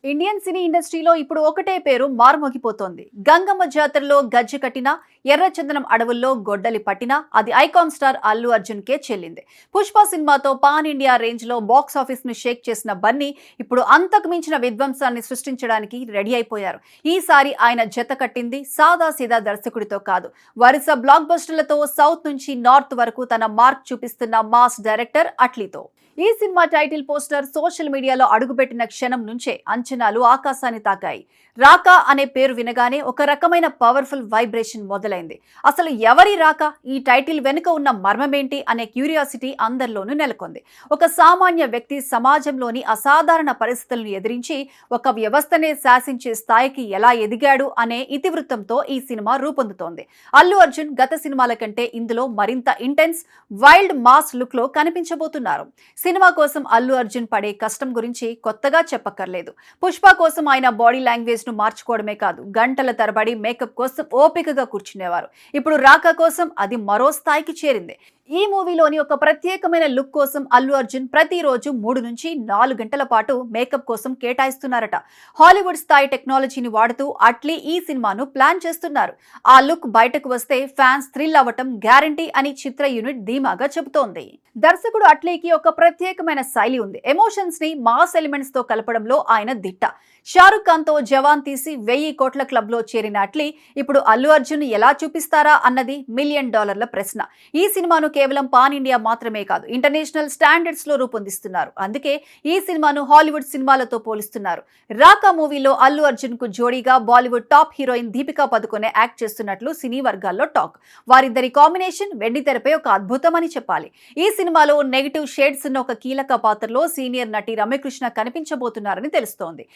Indian cine ఇండస్ట్రీలో ఇప్పుడు ఒకటే పేరు మారుమోగిపోతోంది. గంగమ్మ జాతరలో గజ్జె కట్టినా, ఎర్రచందనం అడవుల్లో గొడ్డలి పట్టినా అది ఐకాన్ స్టార్ అల్లు అర్జున్ కే చెల్లింది. పుష్ప సినిమాతో పాన్ ఇండియా రేంజ్ లో బాక్స్ ఆఫీస్ ను షేక్ చేసిన బన్నీ ఇప్పుడు అంతకు మించిన విధ్వంసాన్ని సృష్టించడానికి రెడీ అయిపోయారు. ఈసారి ఆయన జత కట్టింది సాదా సీదా దర్శకుడితో కాదు, వరుస బ్లాక్ బస్టర్లతో సౌత్ నుంచి నార్త్ వరకు తన మార్క్ చూపిస్తున్న మాస్ డైరెక్టర్ అట్లీతో. ఈ సినిమా టైటిల్ పోస్టర్ సోషల్ మీడియాలో అడుగుపెట్టిన క్షణం నుంచే అంచనాలు ఆకాశాన్ని తాకాయి. రాకా అనే పేరు వినగానే ఒక రకమైన పవర్ఫుల్ వైబ్రేషన్ మొదలైంది. అసలు ఎవరి రాకా, ఈ టైటిల్ వెనుక ఉన్న మర్మమేంటి అనే క్యూరియాసిటీ అందరిలోనూ నెలకొంది. ఒక సామాన్య వ్యక్తి సమాజంలోని అసాధారణ పరిస్థితులను ఎదిరించి ఒక వ్యవస్థనే శాసించే స్థాయికి ఎలా ఎదిగాడు అనే ఇతివృత్తంతో ఈ సినిమా రూపొందుతోంది. అల్లు అర్జున్ గత సినిమాల కంటే ఇందులో మరింత ఇంటెన్స్, వైల్డ్ మాస్ లుక్ లో కనిపించబోతున్నారు. సినిమా కోసం అల్లు అర్జున్ పడే కష్టం గురించి కొత్తగా చెప్పక్కర్లేదు. పుష్ప కోసం ఆయన బాడీ లాంగ్వేజ్ ను మార్చుకోవడమే కాదు, గంటల తరబడి మేకప్ కోసం ఓపికగా కూర్చునేవారు. ఇప్పుడు రాకా కోసం అది మరో స్థాయికి చేరింది. ఈ మూవీలోని ఒక ప్రత్యేకమైన లుక్ కోసం అల్లు అర్జున్ ప్రతిరోజు 3 నుంచి 4 గంటల పాటు మేకప్ కోసం కేటాయిస్తున్నారట. హాలీవుడ్ స్థాయి టెక్నాలజీని వాడుతూ అట్లీ ఈ సినిమాను ప్లాన్ చేస్తున్నారు. ఆ లుక్ బయటకు వస్తే ఫ్యాన్స్ థ్రిల్ అవ్వటం గ్యారంటీ అని చిత్ర యూనిట్ ధీమాగా చెబుతోంది. దర్శకుడు అట్లీకి ఒక ప్రత్యేకమైన శైలి ఉంది. ఎమోషన్స్ ని మాస్ ఎలిమెంట్స్ తో కలపడంలో ఆయన దిట్ట. షారుఖ్ ఖాన్ తో జవాన్ తీసి 1000 కోట్ల క్లబ్ లో చేరిన అట్లీ ఇప్పుడు అల్లు అర్జున్ ఎలా చూపిస్తారా అన్నది $1 మిలియన్ ప్రశ్న. ఈ సినిమాను కేవలం పాన్ ఇండియా మాత్రమే కాదు, ఇంటర్నేషనల్ స్టాండర్డ్స్ లో రూపొందిస్తున్నారు. అందుకే ఈ సినిమాను హాలీవుడ్ సినిమాలతో పోలుస్తున్నారు. రాకా మూవీలో అల్లు అర్జున్ కు జోడీగా Bollywood top heroine Deepika Padukone act చేస్తున్నట్లు సినీ వర్గాల్లో టాక్. వారిద్దరి కాంబినేషన్ వెండితెరపై ఒక అద్భుతం అని చెప్పాలి. ఈ సినిమాలో నెగిటివ్ షేడ్స్ ఉన్న ఒక కీలక పాత్రలో సీనియర్ నటి రమ్యకృష్ణ కనిపించబోతున్నారని తెలుస్తోంది.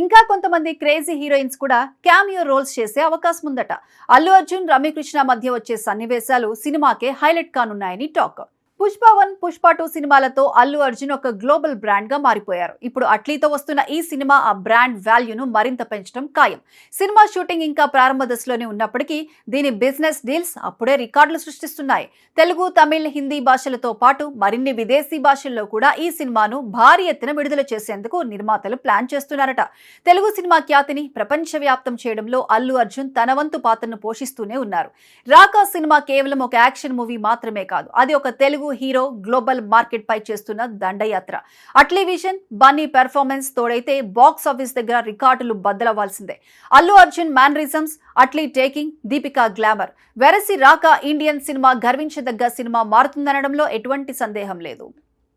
ఇంకా కొంతమంది క్రేజీ హీరోయిన్స్ కూడా క్యామియో రోల్స్ చేసే అవకాశం ఉందట. అల్లు అర్జున్, రమ్యకృష్ణ మధ్య వచ్చే సన్నివేశాలు సినిమాకే హైలైట్ కానున్నాయని టాక్. పుష్ప 1, పుష్ప 2 సినిమాలతో అల్లు అర్జున్ ఒక గ్లోబల్ బ్రాండ్ గా మారిపోయారు. ఇప్పుడు అట్లీతో వస్తున్న ఈ సినిమా ఆ బ్రాండ్ వాల్యూను మరింత పెంచడం ఖాయం. సినిమా షూటింగ్ ఇంకా ప్రారంభ దశలోనే ఉన్నప్పటికీ దీని బిజినెస్ డీల్స్ అప్పుడే రికార్డులు సృష్టిస్తున్నాయి. తెలుగు, తమిళ్, హిందీ భాషలతో పాటు మరిన్ని విదేశీ భాషల్లో కూడా ఈ సినిమాను భారీ ఎత్తున విడుదల చేసేందుకు నిర్మాతలు ప్లాన్ చేస్తున్నారట. తెలుగు సినిమా ఖ్యాతిని ప్రపంచవ్యాప్తం చేయడంలో అల్లు అర్జున్ తన వంతు పాత్రను పోషిస్తూనే ఉన్నారు. రాకా సినిమా కేవలం ఒక యాక్షన్ మూవీ మాత్రమే కాదు, అది ఒక తెలుగు హీరో గ్లోబల్ మార్కెట్ పై చేస్తున్న దండయాత్ర. అట్లీ విజన్, బన్నీ పెర్ఫార్మెన్స్ తోడైతే బాక్స్ ఆఫీస్ దగ్గర రికార్డులు బద్దలవ్వాల్సిందే. Allu Arjun mannerisms, Atlee taking, Deepika glamour, వెరసి రాకా ఇండియన్ సినిమా గర్వించదగ్గ సినిమా మారుతుందనడంలో ఎటువంటి సందేహం లేదు.